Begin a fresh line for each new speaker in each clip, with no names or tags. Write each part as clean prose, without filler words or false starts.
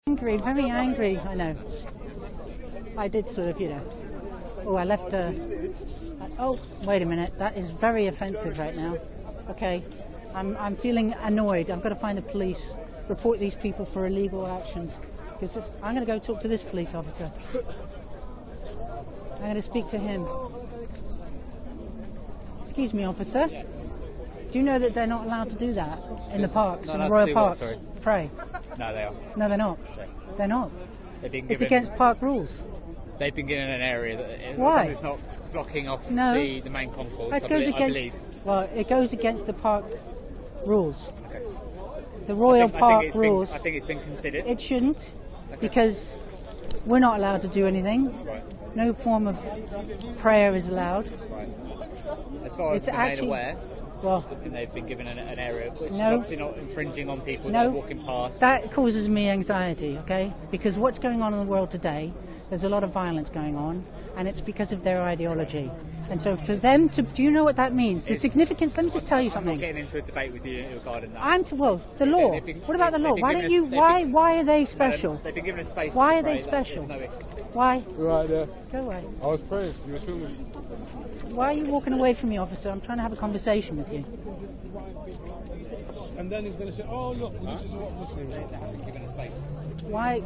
Angry, very angry, I know. I did sort of, Oh, I left oh, wait a minute. That is very offensive right now. Okay. I'm feeling annoyed. I've got to find the police, report these people for illegal actions. Because I'm going to go talk to this police officer. I'm going to speak to him. Excuse me, officer. Do you know that they're not allowed to do that in the parks, in the royal parks? Pray.
No, they are.
No, they're not. They're not.
It's
against park rules.
They've been given an area that
Why?
It's not blocking off the main concourse.
That goes against,
I believe.
Well, it goes against the park rules.
Okay.
The royal park rules.
I think it's been considered.
It shouldn't, because we're not allowed to do anything.
Right.
No form of prayer is allowed.
Right. As far as I'm made aware,
well,
I think they've been given an area which is
no,
obviously not infringing on people that are walking past.
That causes me anxiety, okay? Because what's going on in the world today, there's a lot of violence going on, and it's because of their ideology. And so for them to... Do you know what that means? The significance... Let me just tell you something.
I'm not getting into a debate with you regarding that.
Well, the law. What about the law? Why don't you... Why are they special?
They've been given a space.
Why are they special? Why?
Right there.
Go away.
I was praying. You were filming.
Why are you walking away from me, officer? I'm trying to have a conversation with you.
And then he's going to say, oh, look, this is what Muslims
They haven't been given a space.
Why?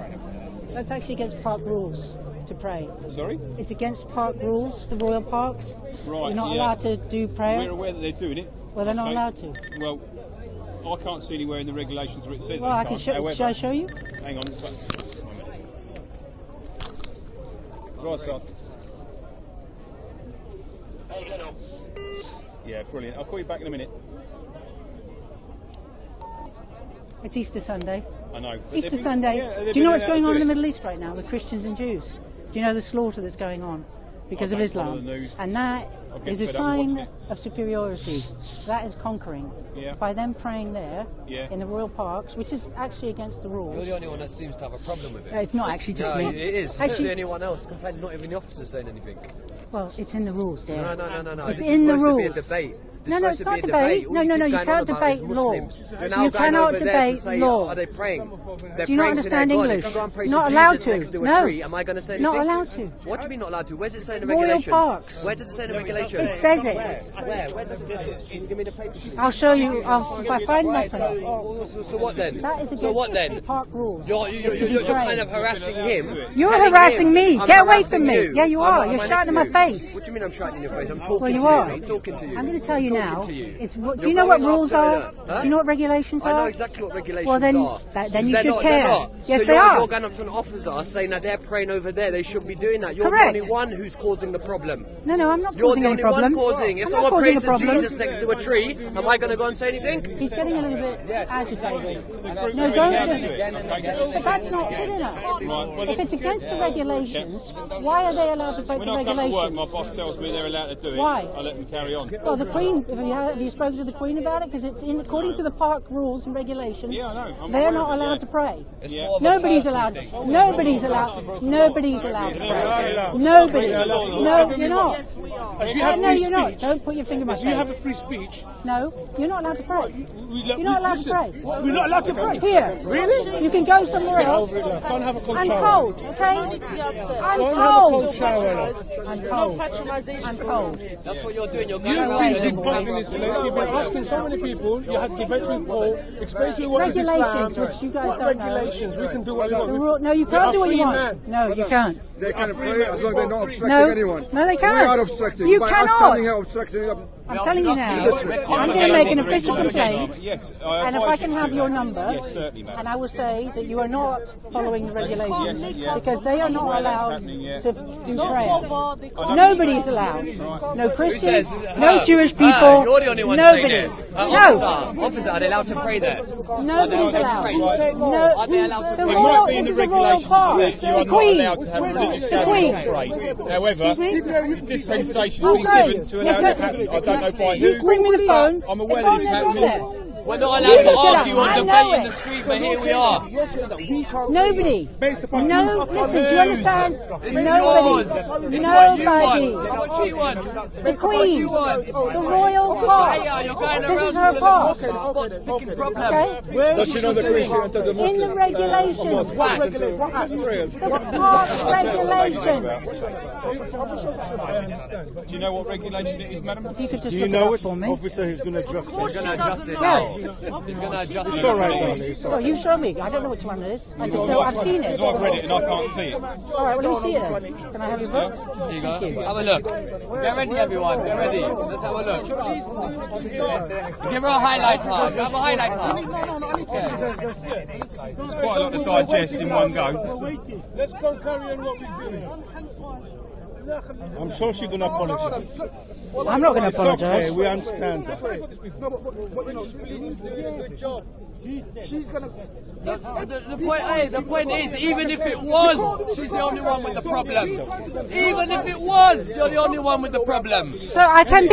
That's actually against park rules to pray.
Sorry?
It's against park rules, the royal parks.
Right,
You're not allowed to do prayer.
We're aware that they're doing it.
Well, they're not allowed to.
Well, I can't see anywhere in the regulations where it says
well,
they
I can
can't.
should I show you?
Hang on. Right, son. Yeah, brilliant. I'll call you back in a minute.
It's Easter Sunday.
I know.
Easter Sunday. Do you know what's going on in the Middle East right now with Christians and Jews? Do you know the slaughter that's going on because of Islam? And that is a sign of superiority. That is conquering. By them praying there in the royal parks, which is actually against the rules.
You're the only one that seems to have a problem with it.
It's not actually just
me.
me.
It is. I don't see anyone else complaining, not even the officers saying anything.
Well, it's in the rules, dear.
No.
It's in the rules.
This is supposed to be a debate.
No, it's not debate. No, you can't debate law. You cannot debate law.
Are they praying?
Do you not understand English? Not allowed to. No.
Am I going to say anything?
Not allowed to.
What do you mean not allowed to? Where's it saying in the
Royal
regulations?
parks.
Where does it say in the regulations?
It says it.
Where does it say it? Can you give me the paper?
I'll show you. If I find nothing.
So what then?
That is
so what then?
against park rules.
You're kind of harassing him.
You're harassing me. Get away from me. Yeah, you are. You're shouting in my face.
What do you mean I'm shouting in your face? I'm talking
to you.
Well, you are. I'm talking to you.
I'm going to tell you now. Do you know what rules are? Do you know what regulations are?
I know exactly what regulations
are.
Well,
then you should care. Yes,
so
they are.
You're going up to an officer saying that they're praying over there. They shouldn't be doing that. You're
Correct.
the only one who's causing the problem.
No, I'm not causing any problem.
You're the only one causing. If someone prays to Jesus next to a tree, am I going to go and say anything?
He's getting a little bit agitated. No, don't. But that's not good enough. If it's against the regulations, why are they allowed to break the regulations?
When I come to work, my boss tells me they're allowed to do it.
Why?
I let them carry on.
Well, the Queen, have you spoken to the Queen about it? Because it's according to the park rules and regulations, they're not allowed to pray. Nobody's allowed. Nobody's allowed. Nobody's allowed to pray. Nobody. No, you're not. No, you're not. Don't put your finger in my face.
You have a free speech.
No, you're not allowed to pray. You're not allowed to pray.
We're not allowed to pray.
Here.
Really?
You can go somewhere else.
Can't have a cold
I'm
shower.
cold, okay? I'm cold. I'm cold. I'm cold.
That's what you're doing. You're going
You've
around.
been public in this place. You've been asking so many people. You had debates with Paul. Explain to you what is Islam.
Which you guys
what
don't
regulations?
Know.
We can do what we want.
No, you can't do what you want. No, you can't.
They can pray as long as they're not obstructing anyone.
No, they can't.
We are obstructing.
You
by
cannot.
Us standing here obstructing.
I'm telling you now, I'm going to make an official complaint, and if I can have your number, and I will say that you are not following the regulations, because they are not allowed to do prayer. Nobody's allowed. No Christians, no Jewish people,
You're the only one
nobody.
saying it. Officer, are they allowed to pray there?
Nobody's allowed. No,
are they allowed to
the
pray?
royal, this is a royal park. The Queen.
The Queen. However, dispensation is given to allow that to happen. I don't know by who.
You bring me the phone.
I'm aware
it's
that
on
it's
there.
happening.
We're not allowed to argue or debate in the street, but here we are.
Nobody. No, listen, do you understand?
This is yours.
Nobody.
It's what you
Nobody.
want. It's what she wants.
The Queen. The royal park. This is her park. Okay?
Does she know the Queen?
In the regulations. The park regulations.
Do you know what regulation it is, madam?
If you could just
Do you
look
know
it
it?
up for me.
Officer, he's going to adjust it.
He's going to adjust it
Where?
now. He's going to adjust it.
It's all right, darling.
Oh, you show me. I don't know which one it is. I just know I've seen it.
Because I've read it and I can't see it.
All right, well, let me see it then. Can I have your book?
Here you go. Have a look. Get ready, everyone. Get ready. Let's have a look. Give her a highlight card. Have a highlight card.
It's quite a lot to digest in one go.
Let's go and carry on what we're doing.
I'm sure she's going to apologize.
I'm not going to
It's okay,
apologise.
we understand that.
No, but you know, she's doing a good job. She's gonna.
The point is, even if it was, she's the only one with the problem. Even if it was, you're the only one with the problem.
So I can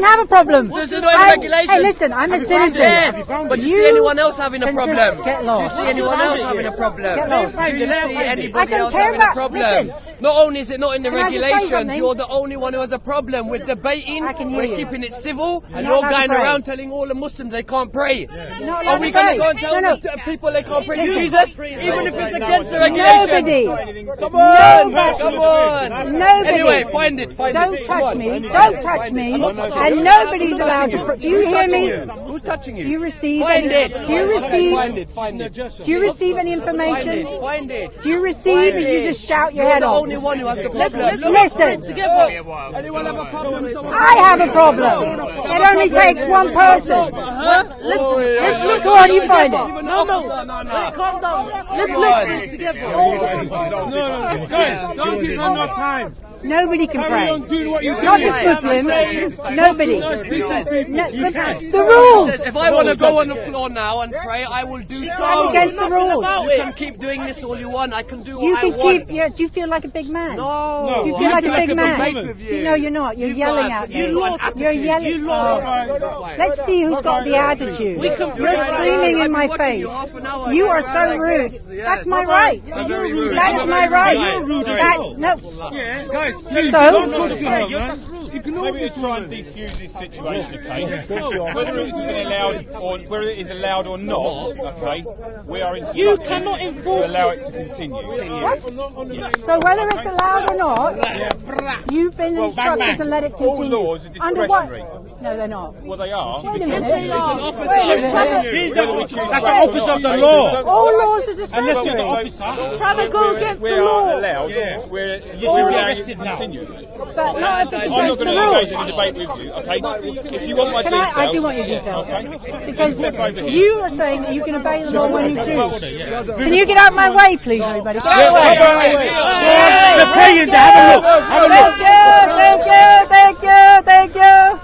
have a problem.
There's no regulation.
Hey, listen, I'm a citizen.
Yes, but do you see anyone else having a
can
problem?
just get
Do you
lost.
see anyone else having a problem?
Get lost.
Do you see
I
anybody
don't
else
care
having a
about-
problem?
listen.
Not only is it not in the
Can I just say
regulations,
something?
you're the only one who has a problem with debating.
I can hear
We're
you.
keeping it civil, and
not
you're
allowed to
going
pray.
around telling all the Muslims they can't pray.
Not
Are
allowed
we
to
going to
pray.
go and tell
No,
the people they can't pray to
Listen.
Jesus, even if it's against the regulations?
Nobody.
Come on, come on.
Nobody.
Anyway, find it.
Don't touch
Come
me.
on.
Don't touch me. And nobody's allowed to. Do you hear me?
Who's touching you?
Do you receive?
Find
any,
it.
Do you receive?
Find it. Find it.
Do you receive any information?
Find it.
Do you receive? Or do you just shout your
You're
head
the
off?
only one who has the problem.
Listen.
Anyone have a problem?
I have a problem. It only takes one person.
Let's look.
Go on, you find it.
No. Wait, calm down. Let's look together.
No, guys, don't give her no time.
Nobody can
Carry
pray.
on doing what you're doing.
Not just Muslims. Nobody. No, that's the rules.
If I want to go on the floor now and pray, I will do so.
That's against the rules.
You can keep doing this all you want. I can do
You
what
can
I want.
keep. Yeah, do you feel like a big man?
No.
Do you feel like a big man?
debate with you.
No, you're not. You're yelling at me.
You lost.
You're yelling.
You lost.
Let's see who's got the attitude. You're screaming in my face. You are so rude. That's my right. That is my right. No.
Yeah, guys, please
So-
don't talk to her, man.
Maybe let's try and defuse this situation, okay? Whether it is allowed or not, okay? We are
You
instructed
cannot
to
enforce
allow
it.
it to continue.
So whether it's allowed or not, you've been instructed to let it
All
continue.
laws are
Under what?
discretionary.
No, they're not.
Well, they are.
Wait a minute.
Yes, they are.
Wait a minute.
That's the office of the law.
All laws are discretionary.
Trying to go against
We
the
are
law.
allowed. We're arrested now.
But not if it's
I'm not
against the
going to engage in a
rules.
debate with you, okay? If you want my
Can
details...
I do want your details.
Okay.
Because
Step over here.
you are saying that you can obey the law when you choose. Can you get out of my way, please, everybody? Get out of my way.
They're praying there. Have a look. Have a look.
Thank you.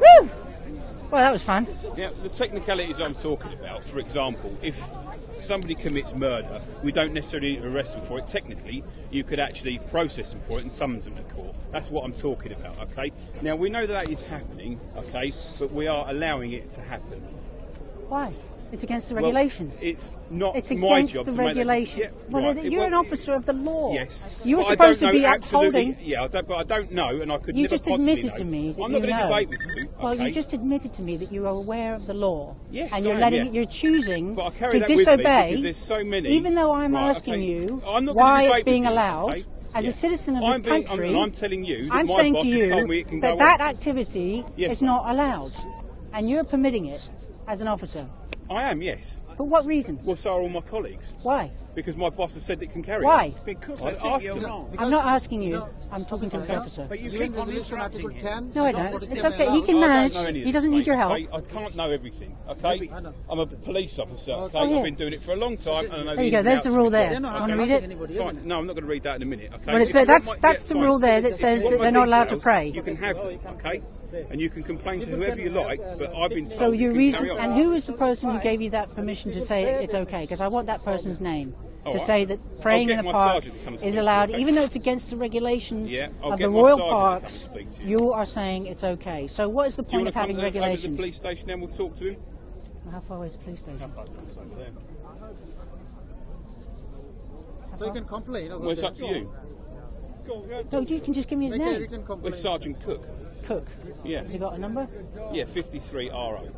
Woo! Well, that was fun.
Now, the technicalities I'm talking about, for example, if somebody commits murder, we don't necessarily arrest them for it. Technically, you could actually process them for it and summons them to court. That's what I'm talking about, okay? Now, we know that is happening, okay, but we are allowing it to happen.
Why? It's against the
Well,
regulations.
it's not
It's
my
against
job
the
to make that
regulations.
decision.
Well,
Right,
you're an
well,
officer of the law.
Yes.
You were
But I
supposed
don't
to be
know absolutely-
upholding.
Yeah, but I don't know, and I could
You
never
just
possibly
admitted
know.
to me that
I'm
you
not going to
know.
debate with you.
Well,
okay?
you just admitted to me that you are aware of the law.
Yes,
and you're
I am,
letting
yeah.
you're choosing
But I carry
to
that with me
disobey.
because there's so many.
Even though I'm
Right,
asking
okay.
you
I'm not gonna
why
debate
it's
with
being
you,
allowed,
okay?
as
Yeah.
a citizen of
I'm
this
being-
country,
I'm telling you that
I'm
my
saying
boss
to
has
you
told me it can
that
go
that
on.
activity
Yes,
is
ma'am.
not allowed, and you're permitting it as an officer.
I am, yes.
For what reason?
Well, so are all my colleagues.
Why?
Because my boss has said it can carry
Why?
it. Because I ask him.
I'm not asking you. I'm talking to the officer.
But you keep on interrupting him.
No, I don't. It's okay. He can manage. He doesn't need your help.
I can't know everything, okay? I'm a police officer, okay?
Oh, yeah.
I've been doing it for a long time. And I know
There you
the
go.
ins and
There's the
outs
rule
of it.
there. Do you want to read it?
Fine. No, I'm not going to read that in a minute, okay?
But it
If
says
you want
that's
my-
the
yeah,
rule there
fine.
that
If
says
you want
that they're
my
not allowed to
details,
pray.
You can have them, okay? And you can complain to whoever you like, but I've been told
So
you
your
can
reason,
carry on.
and who is the person who gave you that permission to say it's okay? Because I want that person's name to
Alright.
say that praying
I'll
in
get
the
my
park
sergeant to come and
is
speak to you,
allowed,
okay?
even though it's against the regulations
Yeah, I'll
of
get
the
my
royal
sergeant to come and
parks.
speak to you.
You are saying it's okay. So what is the
Do you
point
want
of
to come
having
over to the
regulations?
police station and we'll talk to him?
How far away is the police station?
So you can complain.
Well, it's up to you.
No, you can just give me his
Make a
name.
written
We're
complaint.
Sergeant Cook.
Cook.
Yeah.
Has he got a number?
Yeah, 53RO.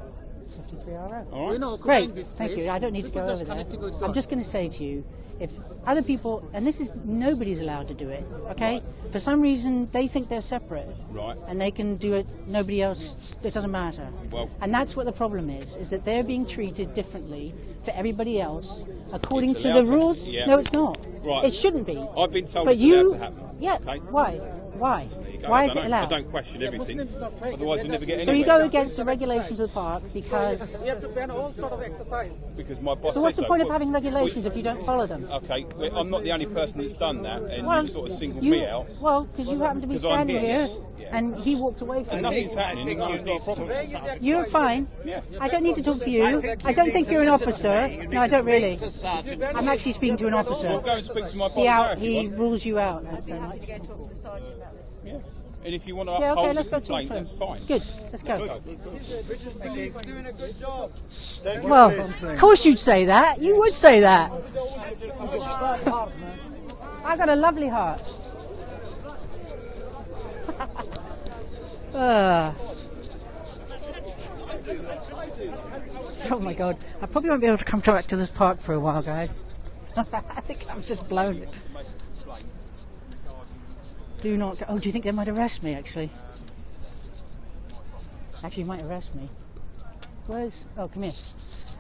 53RO.
All right.
We know,
Great,
this
thank
place.
you. I don't need to
People
go
just
over there.
connecting with
I'm
God.
just going to say to you, if other people, and this is, nobody's allowed to do it, okay? For some reason, they think they're separate.
Right.
And they can do it, nobody else, it doesn't matter.
Well-
and that's what the problem is that they're being treated differently to everybody else according
It's
to the
allowed to-
rules.
yeah.
No, it's not.
Right.
It shouldn't be.
I've been told
but
it's
you,
allowed to happen.
Yeah,
Okay.
why? Why?
There you go.
Why
I
is
don't
it
know.
allowed?
I don't question everything.
Muslims not practice.
Otherwise, we'll never get
So you
anywhere.
go against the regulations of the park because...
You have to ban all sort of exercise.
Because my boss
So what's
says
the point of
Well,
having regulations if you don't follow them?
Okay, well, I'm not the only person that's done that, and
Well,
you sort of singled me out.
Well, because you happen to be
'Cause I'm
standing
here,
here,
yeah.
and he walked away from
And
you.
nothing's happening, no, it's not a problem.
You're fine.
Yeah.
I don't need to talk to you. I don't think you're an officer. No, I don't really. I'm actually speaking to an
Well,
officer.
go and speak to my boss now if you
He
want.
rules you out.
Yeah. And if you want to
Yeah,
uphold
okay,
the
let's go talk
complaint,
to him.
that's fine.
Good, let's go.
He's doing a good job.
Well, of course you'd say that. You would say that. I got a lovely heart. Oh my God! I probably won't be able to come back to this park for a while, guys. I think I'm just blown. Do not go. Oh, do you think they might arrest me? Actually, you might arrest me. Where's? Oh, come here.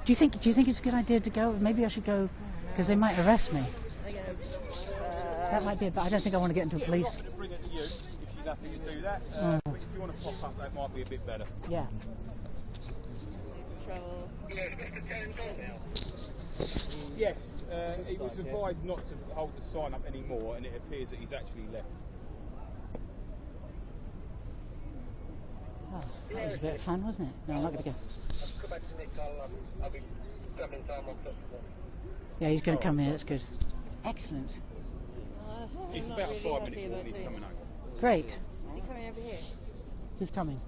Do you think it's a good idea to go? Maybe I should go because they might arrest me. That might be. But I don't think I want to get into a police.
I'm going to bring it to you if she's happy to do that. But if you want to pop up, that might be a bit better.
Yeah.
Yes, he was advised not to hold the sign up anymore, and it appears that he's actually left.
Oh, that was a bit of fun, wasn't it? No, I'm not going to go. Yeah, he's going to come here. That's good. Excellent.
It's about a 5-minute walk, and he's coming over.
Great.
Is he coming over here?
Who's coming?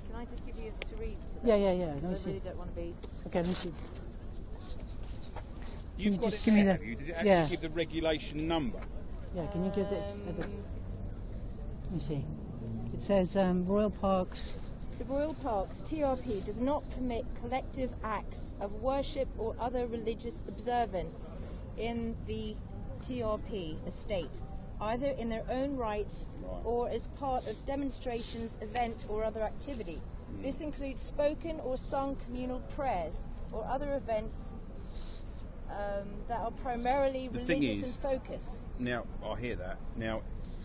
Can I just give you this to read to them?
Yeah. Let me
Because I
see.
really don't want to be...
Okay, let me see.
You've
you
got
just
it
give me
there,
the-
have you? Does it actually
yeah.
give the regulation number?
Yeah, can you give this? Let me see. It says Royal Parks.
The Royal Parks, TRP, does not permit collective acts of worship or other religious observance in the TRP estate, either in their own right or as part of demonstrations, event or other activity. This includes spoken or sung communal prayers or other events that are primarily
The thing
religious
is-
in focus.
Now, I hear that. Now,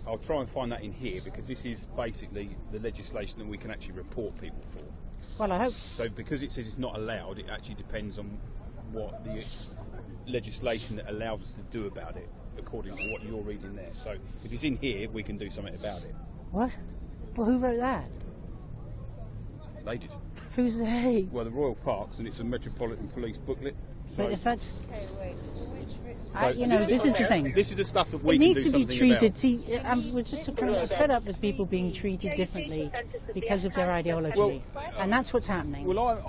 I'll try and find that in here because this is basically the legislation that we can actually report people for.
Well, I hope.
So because it says it's not allowed, it actually depends on what the legislation that allows us to do about it, according to what you're reading there. So if it's in here, we can do something about it.
What? Well, who wrote that?
They did.
Who's they?
Well, the Royal Parks, and it's a Metropolitan Police booklet. So,
But if that's,
Okay, wait.
this is the thing.
This is the stuff that we
It
can do
needs to be
something
treated.
about.
See, we're just so kind of fed up with people being treated differently because of their ideology, and that's what's happening.
Well,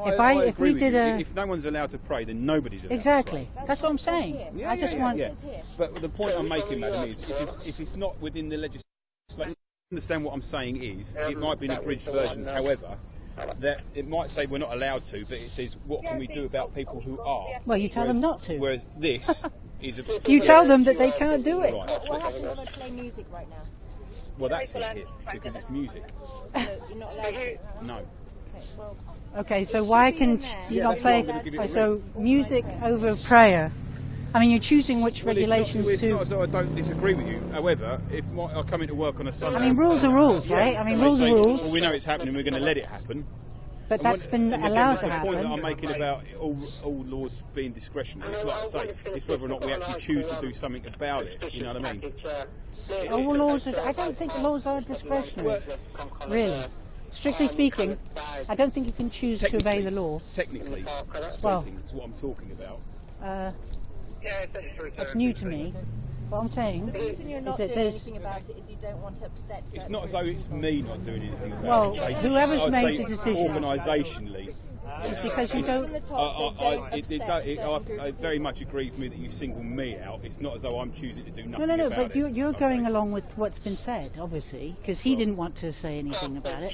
if
agree
we
with
did
you.
a
If no one's allowed to pray, then nobody's allowed
exactly,
to pray.
that's what I'm saying. I just want.
Yeah. But the point I'm making, madam, is if it's not within the legislation, understand what I'm saying is it might be an abridged version. However, that it might say we're not allowed to, but it says what can we do about people who are.
Well, you tell them not to.
Whereas this is a.
You tell them that they can't do it.
Right.
What happens if I play music right now?
Well, that's not it because it's music.
So you're not allowed to?
No.
Okay, well,
Okay, so why can you not
that's why I'm
play?
gonna give it a
So music over prayer. I mean, you're choosing which
Well,
regulations
it's
to.
not as though I don't disagree with you. However, if I come into work on a Sunday,
I mean, rules are rules, right? I mean,
and they
rules are
say,
rules.
Well, we know it's happening. We're going to let it happen.
But that's been
And again,
allowed to
the point that I'm
happen.
making about all laws being discretionary, it's like I say, it's whether or not we actually choose to do something about it. You know what I mean?
All laws are. I don't think laws are discretionary. Really, strictly speaking, I don't think you can choose to obey the law.
Technically
Well-
speaking, is what I'm talking about.
It's new to me. What I'm saying
the reason you're
is
not
that
doing
there's.
anything about it is you don't want to upset
It's
certain
not as though
groups
it's
of
me not doing anything about
Well,
it.
whoever's
I'd
made
say
the decision.
Organisationally,
It's because you don't.
It very much agrees with me that you single me out. It's not as though I'm choosing to do nothing
No,
about
but you're going along with what's been said, obviously, because he didn't want to say anything about it,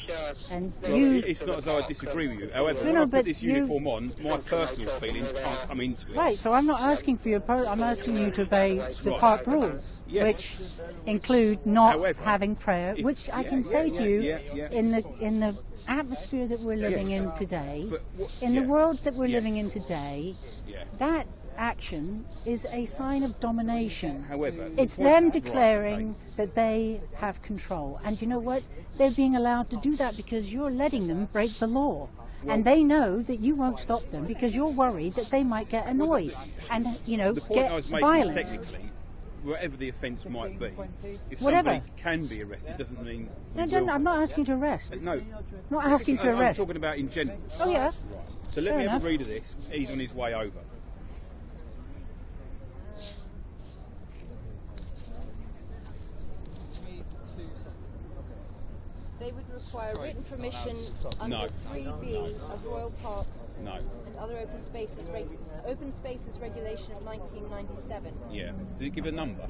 and you.
It's not as though I disagree with you. However, when I put this uniform on, my personal feelings can't come into it.
Right. So I'm not asking for your. I'm asking you to obey the park rules, which include not having prayer. Which I can say to you, in the atmosphere that we're living in today, in the world that we're living in today, that action is a sign of domination.
However,
it's them declaring that they have control. And you know what? They're being allowed to do that because you're letting them break the law. And they know that you won't stop them because you're worried that they might get annoyed and, get violent.
Technically, whatever the offence might be, if
Whatever.
somebody can be arrested, doesn't mean.
I'm not asking to arrest.
No.
I'm not asking to arrest.
I'm talking about in general.
Oh, yeah.
Right. So let me have a read of this. He's on his way over.
They would require written permission under 3B of Royal Parks and other open spaces regulation of 1997.
Yeah. Does it give a number?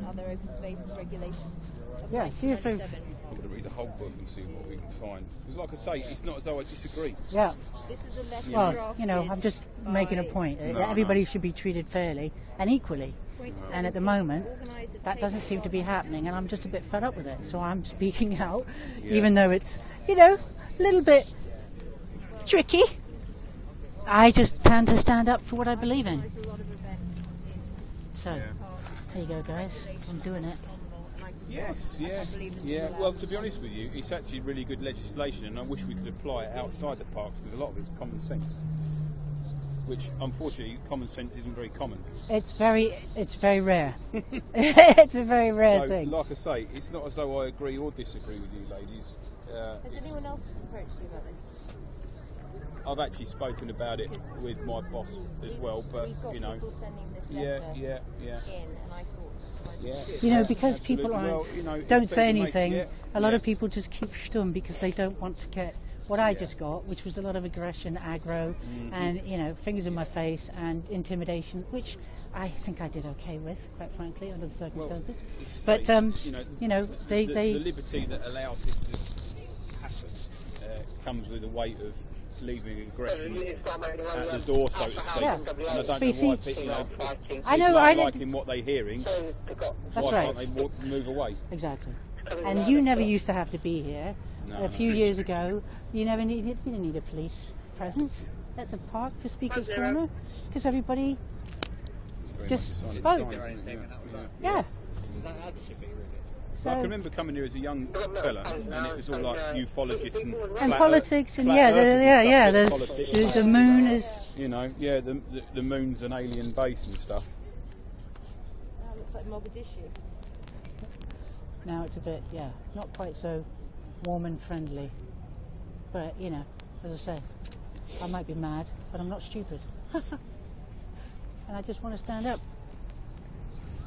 Other open spaces regulations of
Yeah, see if
1997.
I'm going to read the whole book and see what we can find. Because like I say, it's not as though I disagree.
Yeah.
This is a letter
Well, I'm just making a point. Everybody should be treated fairly and equally. And at the moment, that doesn't seem to be happening, and I'm just a bit fed up with it. So I'm speaking out, even though it's, a little bit tricky. I just plan to stand up for what I believe in. So, there you go, guys. I'm doing it.
Yes, yeah. Well, to be honest with you, it's actually really good legislation, and I wish we could apply it outside the parks because a lot of it's common sense. Which, unfortunately, common sense isn't very common.
It's very rare. It's a very rare thing.
Like I say, it's not as though I agree or disagree with you, ladies.
Has anyone else approached you about this?
I've actually spoken about it with my boss as well, but
we've got people sending this letter in, and I thought.
Because people don't say anything. A lot of people just keep stum because they don't want to get. What I just got, which was a lot of aggression, aggro, and fingers in my face and intimidation, which I think I did okay with, quite frankly, under the circumstances. But the
liberty that allows this to happen comes with a weight of leaving aggression at the door, so to speak.
Yeah.
And I don't know why people,
I know,
liking what they're hearing.
That's
why can't they move away?
Exactly. And you never used to have to be here. A few years ago, you didn't need a police presence at the park for Speaker's Corner because everybody just spoke. Yeah.
So I can remember coming here as a young fella, and it was all like ufologists and
politics, and there's the moon is.
The moon's an alien base and stuff.
That looks like Mogadishu.
Now it's a bit, not quite so warm and friendly. But, as I say, I might be mad, but I'm not stupid. And I just want to stand up.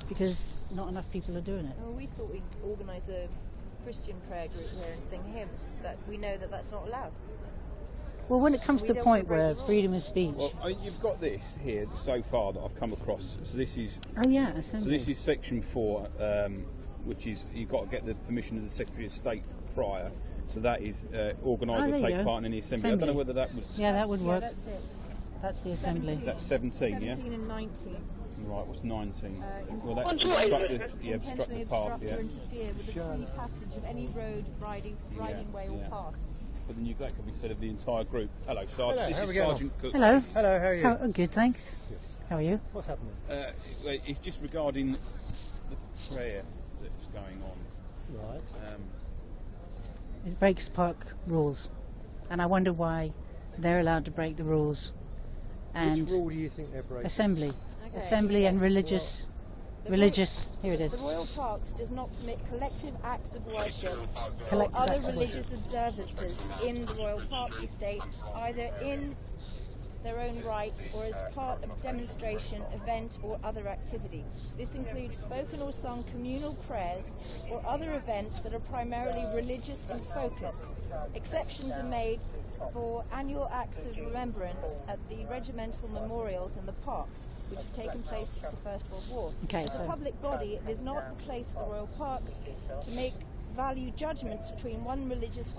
Because not enough people are doing it.
Well, we thought we'd organise a Christian prayer group here and sing hymns, but we know that that's not allowed.
Well, when it comes to the point where freedom of speech...
Well, you've got this here so far that I've come across. So this is...
Oh, yeah, assembly.
So this is section 4, which is you've got to get the permission of the Secretary of State prior. So that is organise or take part in any assembly. I don't know whether that was...
Yeah, that would work.
Yeah, that's it.
That's the assembly.
17.
That's 17,
17 and 19.
Right, what's 19? Well, that's
intentionally
obstruct the path,
obstruct or interfere with the free passage of any road, riding way or path.
But then that could be said of the entire group. Hello, Sergeant. This is Sergeant Cook.
Hello.
Hello, how are you?
Oh, good, thanks.
Yes.
How are you?
What's happening?
It's just regarding the prayer that's going on.
Right.
It breaks park rules. And I wonder why they're allowed to break the rules. And
which rule do you think they're breaking?
Assembly. Assembly and religious. Here it is.
The Royal Parks does not permit collective acts of worship
Collective
or other
acts of
religious observances in the Royal Parks estate, either in their own right or as part of a demonstration, event or other activity. This includes spoken or sung communal prayers or other events that are primarily religious in focus. Exceptions are made for annual acts of remembrance at the regimental memorials in the parks, which have taken place since the First World War.
Okay,
As a public body, it is not the place of the royal parks to make value judgments between one religious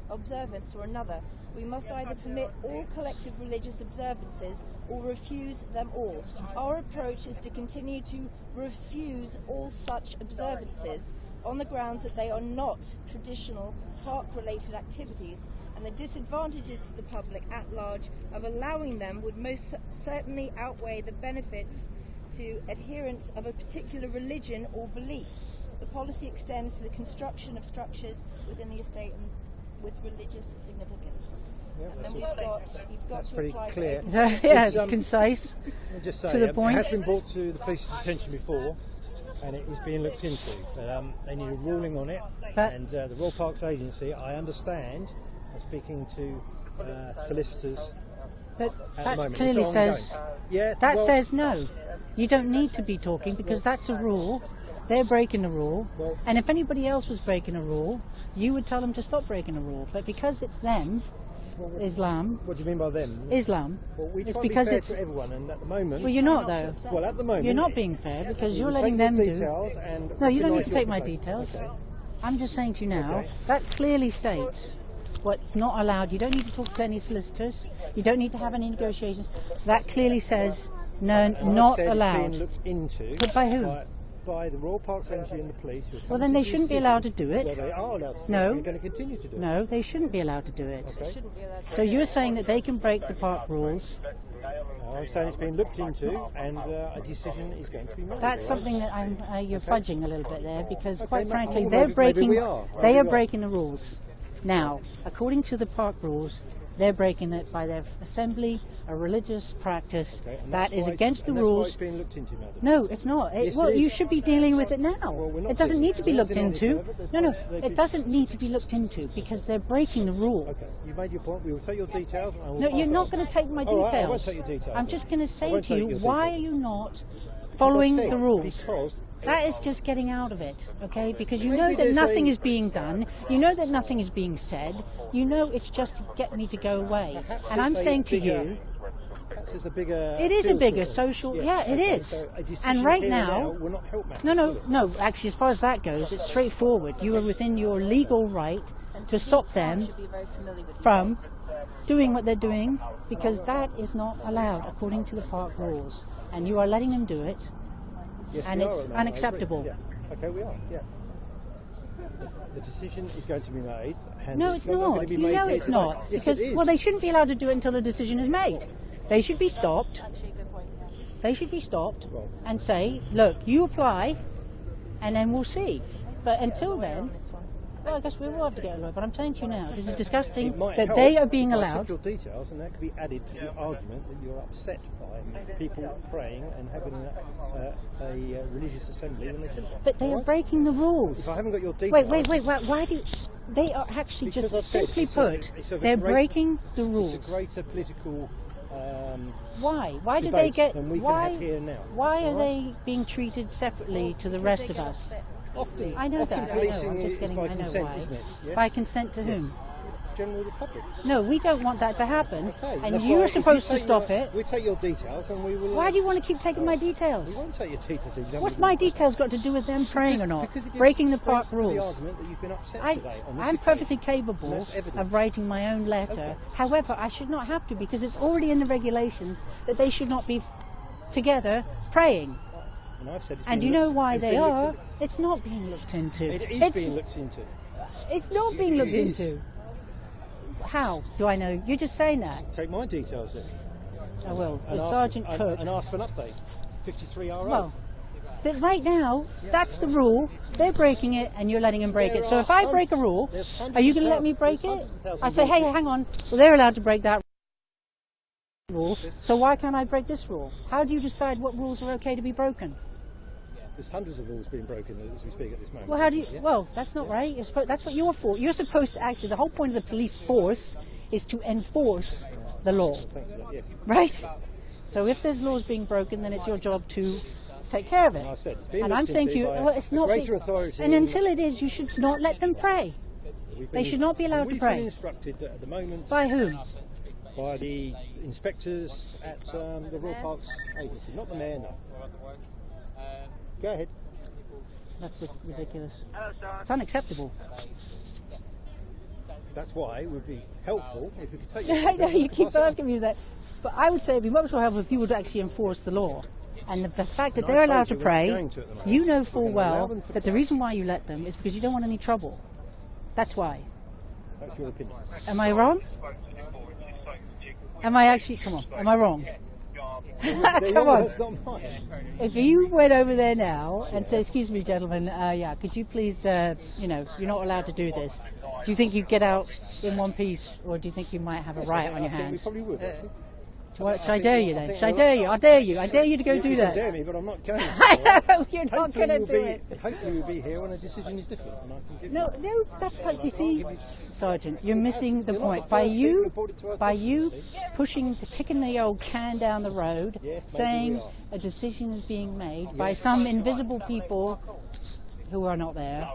observance or another. We must either permit all collective religious observances or refuse them all. Our approach is to continue to refuse all such observances on the grounds that they are not traditional park-related activities, and the disadvantages to the public at large of allowing them would most certainly outweigh the benefits to adherents of a particular religion or belief. The policy extends to the construction of structures within the estate and with religious significance.
Yeah,
and then you've got to
pretty
apply
clear.
Yeah, it's concise.
Just say,
to the point.
It has been brought to the police's attention before, and it is being looked into. They need a ruling on it, and the Royal Parks Agency, I understand, are speaking to solicitors
but
at
that
the moment.
clearly says says no. You don't need to be talking because that's a rule. They're breaking the rule, and if anybody else was breaking a rule, you would tell them to stop breaking a rule. But because it's them, Islam.
What do you mean by them?
Islam.
Well, we try
it's
to be
because
fair
it's
to everyone, and at the moment.
Well, you're not though.
Well, at the moment,
you're not being fair because you're letting them do. No, you don't need to take my details.
Okay.
I'm just saying to you now that clearly states what's not allowed. You don't need to talk to any solicitors. You don't need to have any negotiations. That clearly says no, not allowed.
It's being looked into.
But by who?
By the Royal Parks Agency and the police.
Well, then they shouldn't be allowed to do it.
Well, they are allowed to do it.
No.
They're going to continue to do it.
No, they shouldn't be allowed to do it.
Okay.
So you're saying that they can break the park rules?
I'm saying it's being looked into, and a decision is going to be made.
That's something that you're fudging a little bit there, because quite frankly,
well,
they're
maybe
breaking.
we are.
They are breaking the rules. Now, according to the park rules, they're breaking it by their assembly, a religious practice that is against the rules.
That's why it's being looked into, madam.
No, it's not. You should be dealing with it now. It doesn't need to be looked into. No, it doesn't need to be looked into because they're breaking the rule.
Okay, you made your point. We will take your details. And we'll
No, you're not going to take my details.
Right, I won't take your details.
I'm just going to say to you, why are you not following the rules?
Because
that is just getting out of it, okay? Because you know that nothing is being done. You know that nothing is being said. You know it's just to get me to go away. And I'm saying to you, it is a bigger social. Yeah, it is. And right now,
will not help.
No. Actually, as far as that goes, it's straightforward. You are within your legal right to stop them from doing what they're doing, because that is not allowed according to the park rules, and you are letting them do it.
Yes,
and it's unacceptable.
Yeah. Okay, we are. Yeah. The decision is going to be made. And
No, it's not. You know it's not.
Yes,
because
it is.
well, they shouldn't be allowed to do it until the decision is made. They should be stopped. They should be stopped and say, "Look, you apply, and then we'll see." But until then, well, I guess we will have to get a lawyer. But I'm saying to you now, this is disgusting that they are being allowed.
Your details, and that could be added to the argument that you're upset by people praying and having a religious assembly when they shouldn't.
But they are breaking the rules.
If I haven't got your details.
Wait. Why do they are actually
because
just simply put? They're breaking the rules.
It's a greater political.
Why? Why do they get?
Than we
why?
Can have here now.
Why are they being treated separately to the rest of us?
Often,
I know that.
Policing
I'm just getting.
by
I know
consent,
why.
isn't it? Yes.
By consent to whom?
Generally, the public.
No, we don't want that to happen.
Okay,
and you're supposed to stop it.
We take your details, and we will.
Why do you want to keep taking my details?
We won't take your details.
What's my details got to do with them praying or not?
Because
breaking the park rules.
The argument that you've been upset today on this
I'm
occasion.
perfectly capable of writing my own letter.
Okay.
However, I should not have to because it's already in the regulations that they should not be together praying.
And I've said
and you know why they are? It's not being looked into.
It is being looked into.
It's not being looked into. How do I know? You're just saying that.
Take my details then.
I will. The Sergeant Cook.
And ask for an update. 53RO.
Well, but right now, that's the rule. They're breaking it and you're letting them break it. So if I break a rule, are you going to let me break it? I say, hey, hang on. Well, they're allowed to break that rule. So why can't I break this rule? How do you decide what rules are okay to be broken?
There's hundreds of rules being broken as we speak at this moment.
Well, how do you? Well, that's not right. That's what you're for. You're supposed to act. The whole point of the police force is to enforce the law.
Thanks for that, yes.
Right. So if there's laws being broken, then it's your job to take care of it.
And I said, it's being
and I'm saying to you, well, it's not.
Greater authority.
And until it is, you should not let them pray. They should not be allowed to
We've
pray.
been instructed that at the moment...
By whom?
By the inspectors at the Royal Parks Agency. Not the mayor, no. Go ahead.
That's just ridiculous. It's unacceptable.
That's why it would be helpful if we could take
I know, you keep asking me that. But I would say it'd be much more helpful if you would actually enforce the law. And the fact that they're allowed to pray, you know full well that the reason why you let them is because you don't want any trouble. That's why.
That's your opinion.
Am I wrong? Am I actually... Come on. Am I wrong? Come on.
That's not mine.
If you went over there now and said, excuse me, gentlemen, could you please, you're not allowed to do this. Do you think you'd get out in one piece, or do you think you might have a riot on your hands?
We probably would.
Should I dare you then? Should I dare you? I dare you. I dare you to go do that.
You can dare me, but I'm not going to.
I know, you're not going to do it.
Hopefully you'll be here when a decision is different. And I can give
No, that's like, you see, Sergeant, you're missing the point. By you kicking the old can down the road, saying a decision is being made by some invisible people who are not there,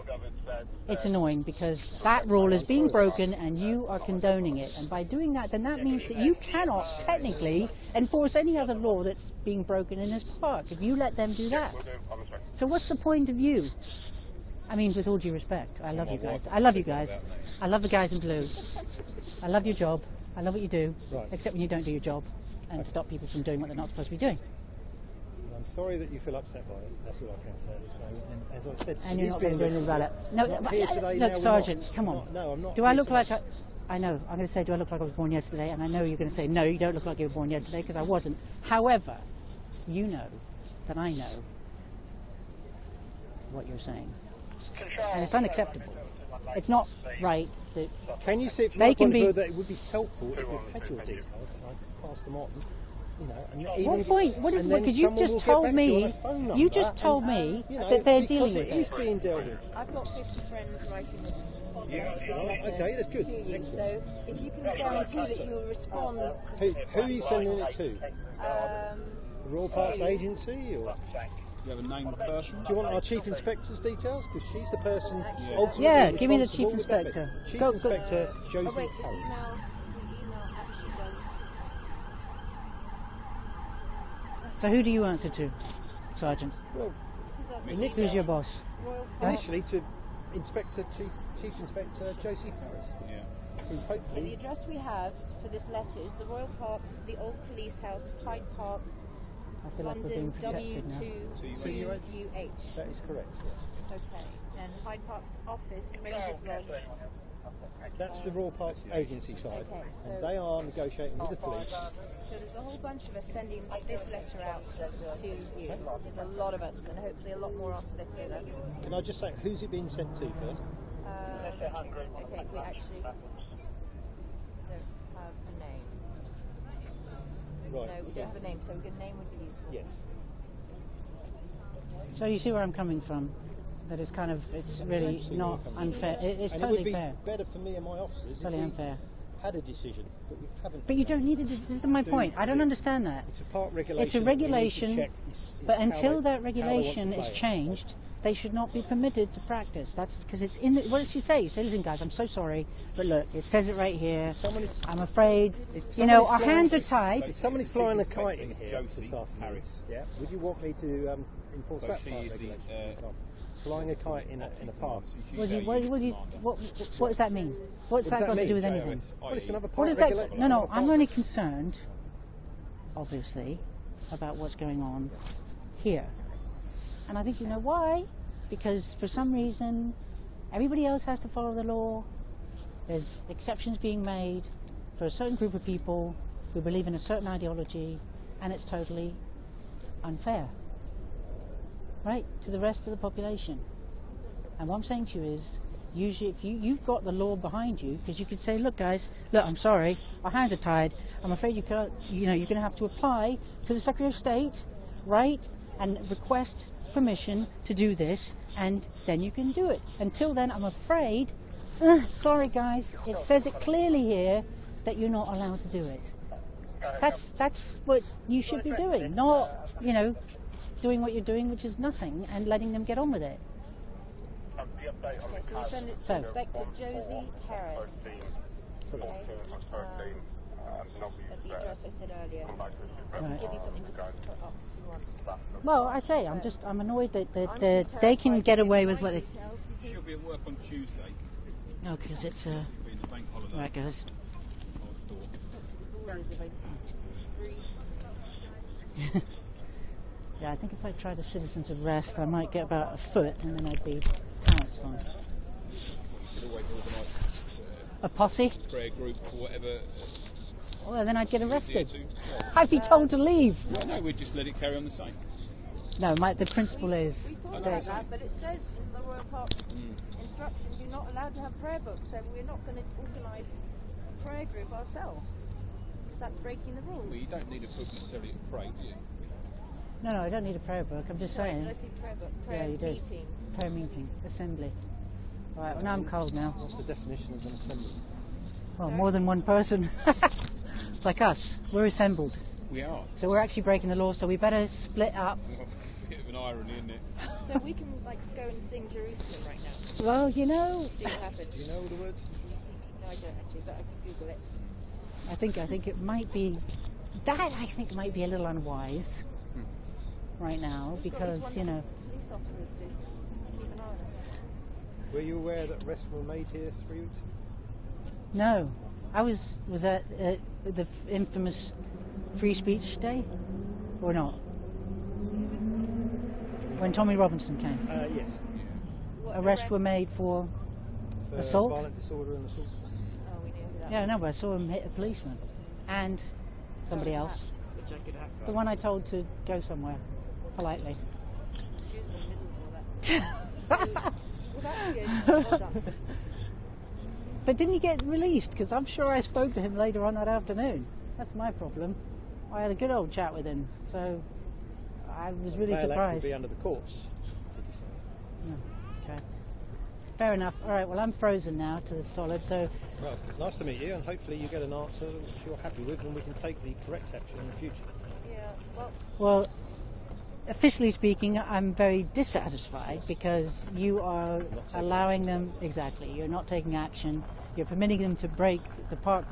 it's annoying because that rule is being broken and you are condoning it. And by doing that, then that means that you cannot technically enforce any other law that's being broken in this park if you let them do that. So what's the point of you? I mean, with all due respect, I love you guys. I love you guys. I love the guys in blue. I love your job. I love what you do, except when you don't do your job and stop people from doing what they're not supposed to be doing.
I'm sorry that you feel upset by it. That's all I can say at this moment. And as I said,
and you're not going to do anything about it. No,
today,
look, Sergeant, come on.
No, I'm not.
Do I look like I know. I'm going to say, do I look like I was born yesterday? And I know you're going to say, no, you don't look like you were born yesterday, because I wasn't. However, you know that I know what you're saying. And it's unacceptable. It's not right that
can you see from
they can be.
That it would be helpful if we had your details and I could pass them on.
What point? What is? Because you just told me. You just told me that they're dealing with it.
It is being dealt with.
I've got 50 friends writing this letter
okay, that's good.
to you. So if you can guarantee that you'll respond.
Who are you sending it to? The Royal Parks Agency, or?
Do you have a name of the person?
Do you want our Chief Inspector's details? Because she's the person ultimately
Yeah, give me the Chief Inspector.
Chief Inspector Josie
The
Harris.
email actually does.
So who do you answer to, Sergeant?
Well,
who's your boss?
Initially to Chief Inspector Josie Harris.
Yeah.
Who hopefully.
And the address we have for this letter is the Royal Parks, the Old Police House, Hyde Park, London, W2UH.
That is correct, yes.
Okay. And Hyde Park's office, Rangers Lodge.
That's the Royal Parks Agency side.
Okay, so
and they are negotiating with the police.
So there's a whole bunch of us sending this letter out to you. There's a lot of us, and hopefully a lot more after this letter.
Can I just say, who's it being sent to first?
Okay, we actually don't have a name.
Right.
No, we don't have a name, so a good name would be useful.
Yes.
So you see where I'm coming from? That it's kind of, it's really not unfair. It's totally fair.
It would be better for me and my officers
totally
if
unfair.
Had a decision, but we haven't.
But you don't need to. This is my point. I don't understand that.
It's a park regulation.
It's a regulation, but until that regulation is changed, they should not be permitted to practice. That's because it's in. What did you say? You say, listen, guys, I'm so sorry, but look, it says it right here. I'm afraid. Our hands are tied.
If somebody's flying a kite in here this afternoon, yeah, would you want me to enforce that part regulation, for example? Flying a kite in a park.
What does that mean? What's that got to do with anything?
Well, it's another park regulation.
No, I'm only concerned, obviously, about what's going on here. And I think you know why. Because for some reason, everybody else has to follow the law. There's exceptions being made for a certain group of people who believe in a certain ideology, and it's totally unfair. Right, to the rest of the population. And what I'm saying to you is, usually if you've got the law behind you, because you could say, look guys, look, I'm sorry, our hands are tied, I'm afraid you're going to have to apply to the Secretary of State, right, and request permission to do this, and then you can do it. Until then, I'm afraid, sorry guys, it says it clearly here that you're not allowed to do it. That's what you should be doing, not, doing what you're doing, which is nothing, and letting them get on with it.
Okay, so we send it to Inspector Josie Harris. Okay. At the address I said earlier. I can give you something to put up if you want.
Well, I say, I'm annoyed that they can get away with what they...
She'll be at work on Tuesday.
No, because it's
Being the bank holiday.
right, guys. Yeah, I think if I tried a citizen's arrest, I might get about a foot, and then I'd be pounced on.
You could always organise
A posse?
prayer group or whatever.
Well, then I'd get arrested. I'd be told to leave.
Well, no, we'd just let it carry on the same.
No, the principle is...
We thought about that, but it says in the Royal Parks instructions you're not allowed to have prayer books, so we're not going to organise a prayer group ourselves, because that's breaking the rules.
Well, you don't need a book necessarily to pray, do you?
No, I don't need a prayer book. I'm just saying.
Did I see prayer book? Prayer
you do.
meeting.
Prayer meeting. Assembly. Right, well, now I'm cold now.
What's the definition of an assembly?
Well, more than one person. Like us. We're assembled.
We are.
So we're actually breaking the law, so we better split up.
It's a bit of an irony, isn't it?
So we can go and sing Jerusalem right now.
Well, you know...
See what happens.
Do you know all the words?
No, I don't actually, but I can Google it.
I think it might be... That, I think, might be a little unwise right now, because, you know...
Police officers to keep an eye on us.
Were you aware that arrests were made here 3 weeks ago?
No. I was at the infamous Free Speech Day, or not? When Tommy Robinson came.
Yes.
Arrests were made for assault?
Violent disorder and assault.
Oh, we knew who that
Yeah,
was.
no, but I saw him hit a policeman. And somebody else. The one I told to go somewhere, politely.
She was in the middle of all that. Well, that's good. Well done.
But didn't he get released? Because I'm sure I spoke to him later on that afternoon. That's my problem. I had a good old chat with him, so I was really
Bail Act
surprised.
would be under the courts.
Okay. Fair enough. All right, well, I'm frozen now to the solid, so...
Well, nice to meet you, and hopefully you get an answer which you're happy with, and we can take the correct action in the future.
Yeah,
Well, officially speaking, I'm very dissatisfied because you are allowing them... Exactly. You're not taking action. You're permitting them to break the park